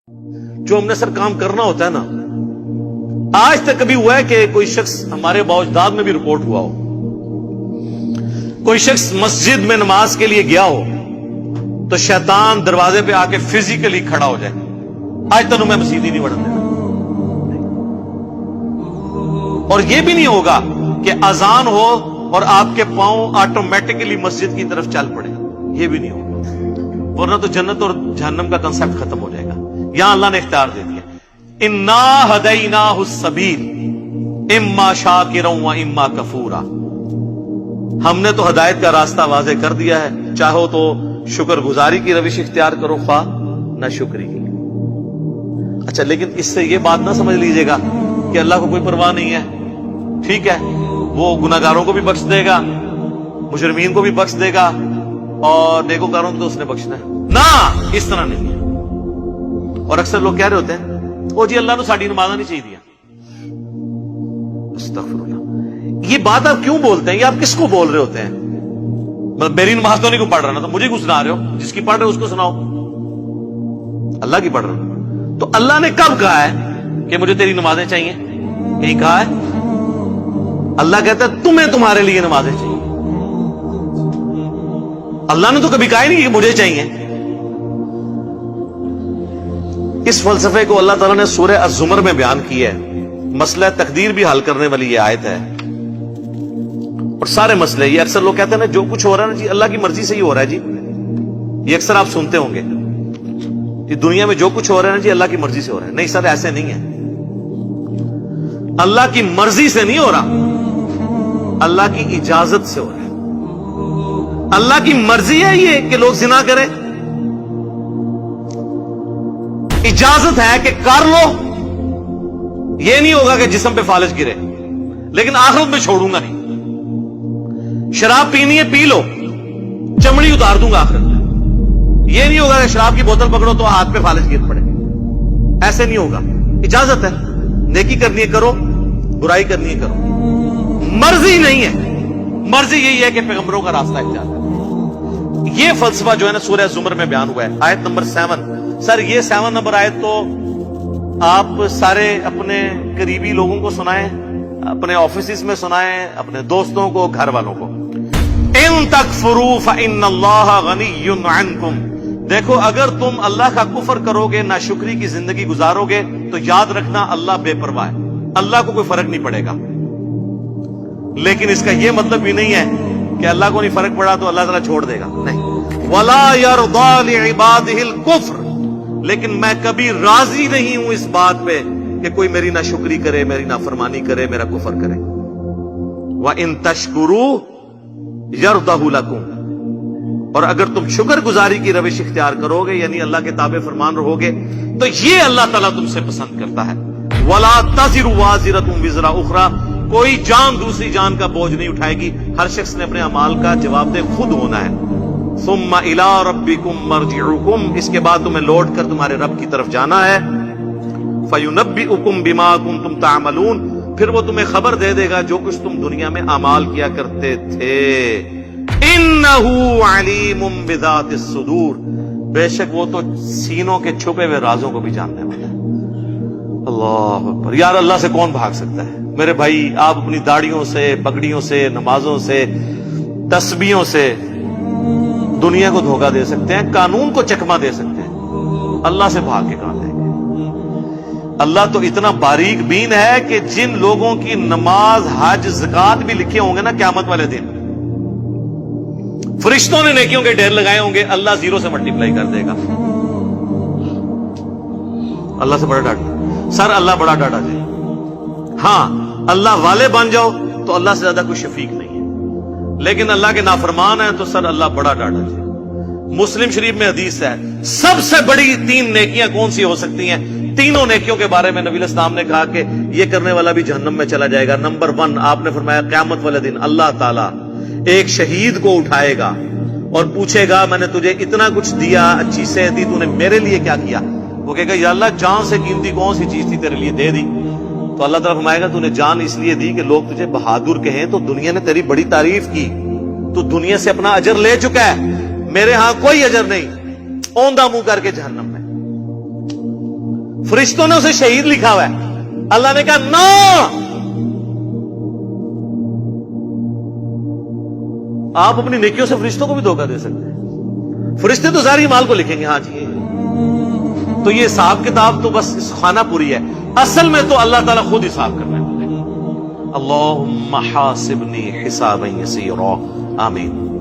جو ہم نے سر کام کرنا ہوتا ہے نا، آج تک کبھی ہوا ہے کہ کوئی شخص ہمارے باوجداد میں بھی رپورٹ ہوا ہو، کوئی شخص مسجد میں نماز کے لیے گیا ہو تو شیطان دروازے پہ آ کے فزیکلی کھڑا ہو جائے، آج تک میں مسجد ہی نہیں بڑھنے دینا. اور یہ بھی نہیں ہوگا کہ اذان ہو اور آپ کے پاؤں آٹومیٹکلی مسجد کی طرف چل پڑے، یہ بھی نہیں ہوگا، ورنہ تو جنت اور جہنم کا کنسپٹ ختم ہو جائے گا. یہاں اللہ نے اختیار دے دیا، انا ہدیناہ السبیل اما شاکرا و اما کفورا. ہم نے تو ہدایت کا راستہ واضح کر دیا ہے، چاہو تو شکر گزاری کی روش اختیار کرو، خواہ نہ شکری کی. اچھا، لیکن اس سے یہ بات نہ سمجھ لیجئے گا کہ اللہ کو کوئی پرواہ نہیں ہے. ٹھیک ہے، وہ گناہگاروں کو بھی بخش دے گا، مجرمین کو بھی بخش دے گا، اور نیکوکاروں کو تو اس نے بخشنا ہے. نہ، اس طرح نہیں ہے. اور اکثر لوگ کہہ رہے ہوتے ہیں او جی اللہ نے ساڑی نمازہ نہیں چاہیے دیا. استغفر اللہ، یہ بات آپ کیوں بولتے ہیں؟ یہ آپ کس کو بول رہے ہوتے ہیں؟ میری نماز تو نہیں کو پڑھ رہا نا، تو مجھے کیوں سنا رہے ہو؟ جس کی پڑھ رہے ہو اس کو سناؤ. اللہ کی پڑھ رہے ہو تو اللہ نے کب کہا ہے کہ مجھے تیری نمازیں چاہیے؟ کہیں کہا ہے؟ اللہ کہتا ہے تمہیں تمہارے لیے نمازیں چاہیے. اللہ نے تو کبھی کہا ہی نہیں کہ مجھے چاہیے. اس فلسفے کو اللہ تعالیٰ نے سورہ الزمر میں بیان کیا ہے. مسئلہ تقدیر بھی حل کرنے والی یہ آیت ہے، اور سارے مسئلے. یہ اکثر لوگ کہتے ہیں نا جو کچھ ہو رہا ہے نا جی اللہ کی مرضی سے ہی ہو رہا ہے جی. یہ اکثر آپ سنتے ہوں گے کہ دنیا میں جو کچھ ہو رہا ہے نا جی اللہ کی مرضی سے ہو رہا ہے. نہیں سر، ایسے نہیں ہے. اللہ کی مرضی سے نہیں ہو رہا، اللہ کی اجازت سے ہو رہا ہے. اللہ کی مرضی ہے یہ کہ لوگ زنا کریں، اجازت ہے کہ کر لو. یہ نہیں ہوگا کہ جسم پہ فالج گرے، لیکن آخرت میں چھوڑوں گا نہیں. شراب پینی ہے پی لو، چمڑی اتار دوں گا آخرت میں. یہ نہیں ہوگا کہ شراب کی بوتل پکڑو تو ہاتھ پہ فالج گر پڑے. ایسے نہیں ہوگا. اجازت ہے، نیکی کرنی ہے کرو، برائی کرنی ہے کرو. مرضی نہیں ہے. مرضی یہی ہے کہ پیغمبروں کا راستہ اختیار کرو. یہ فلسفہ جو ہے نا سورہ زمر میں بیان ہوا ہے، آیت نمبر 7. سر یہ 7 نمبر آیت تو آپ سارے اپنے قریبی لوگوں کو سنائیں، اپنے آفیسز میں سنائیں، اپنے دوستوں کو، گھر والوں کو. ان تکفروا فإن اللہ غنی عنکم. دیکھو اگر تم اللہ کا کفر کرو گے، ناشکری کی زندگی گزارو گے، تو یاد رکھنا اللہ بے پرواہ ہے، اللہ کو کوئی فرق نہیں پڑے گا. لیکن اس کا یہ مطلب بھی نہیں ہے کہ اللہ کو نہیں فرق پڑا تو اللہ تعالیٰ چھوڑ دے گا، نہیں. وَلَا يَرْضَى لِعِبَادِهِ الْكُفْرَ. لیکن میں کبھی راضی نہیں ہوں اس بات پہ کہ کوئی میری ناشکری کرے، میری نافرمانی کرے، میرا کفر کرے. وَإِن تَشْكُرُوا يَرْضَهُ لَكُمْ. اور اگر تم شکر گزاری کی روش اختیار کرو گے، یعنی اللہ کے تابع فرمان رہو گے، تو یہ اللہ تعالیٰ تم سے پسند کرتا ہے. وَلَا تَزِرُ وَازِرَةٌ وِزْرَ أُخْرَى. کوئی جان دوسری جان کا بوجھ نہیں اٹھائے گی. ہر شخص نے اپنے اعمال کا جواب دہ خود ہونا ہے. ثم الى ربكم مرجعكم. اس کے بعد تمہیں لوٹ کر تمہارے رب کی طرف جانا ہے. فينبئكم بما كنتم تعملون. پھر وہ تمہیں خبر دے دے گا جو کچھ تم دنیا میں اعمال کیا کرتے تھے. انه علیم بذات الصدور. بے شک وہ تو سینوں کے چھپے ہوئے رازوں کو بھی جاننے والا ہے. اللہ اکبر. یار اللہ سے کون بھاگ سکتا ہے؟ میرے بھائی آپ اپنی داڑیوں سے، پگڑیوں سے، نمازوں سے، تسبیحوں سے دنیا کو دھوکہ دے سکتے ہیں، قانون کو چکما دے سکتے ہیں. اللہ سے بھاگ کے کہاں دیں گے؟ اللہ تو اتنا باریک بین ہے کہ جن لوگوں کی نماز، حج، زکات بھی لکھے ہوں گے نا قیامت والے دن، فرشتوں نے نیکیوں کے ڈھیر لگائے ہوں گے، اللہ 0 سے ملٹیپلائی کر دے گا. اللہ سے بڑا ڈاٹا سر، اللہ بڑا ڈاٹا جی. ہاں اللہ والے بن جاؤ تو اللہ سے زیادہ کوئی شفیق نہیں ہے، لیکن اللہ کے نافرمان ہیں تو سر اللہ بڑا ڈاٹا جی. مسلم شریف میں حدیث ہے سب سے بڑی 3 نیکیاں کون سی ہو سکتی ہیں؟ تینوں نیکیوں کے بارے میں نبی الاسلام نے کہا کہ یہ کرنے والا بھی جہنم میں چلا جائے گا. نمبر 1 آپ نے فرمایا قیامت والے دن اللہ تعالیٰ ایک شہید کو اٹھائے گا اور پوچھے گا میں نے تجھے اتنا کچھ دیا، اچھی صحت دی، تو نے میرے لیے کیا کیا؟ وہ کہے گا یا اللہ جان سے قیمتی کون سی چیز تھی تیرے لیے دے دی. تو اللہ تعالیٰ فرمائے گا تو نے جان اس لیے دی کہ لوگ تجھے بہادر کہیں، تو دنیا نے تیری بڑی تعریف کی، تو دنیا سے اپنا اجر لے چکا ہے، میرے ہاں کوئی اجر نہیں. اوندا منہ کر کے جہنم میں. فرشتوں نے اسے شہید لکھا ہوا ہے، اللہ نے کہا نو، آپ اپنی نیکیوں سے فرشتوں کو بھی دھوکہ دے سکتے ہیں، فرشتے تو ظاہری مال کو لکھیں گے، ہاں جی تو یہ حساب کتاب تو بس خانہ پوری ہے، اصل میں تو اللہ تعالیٰ خود حساب کرنا ہے۔ اللہم حاسبنی حسابا یسیرا، آمین۔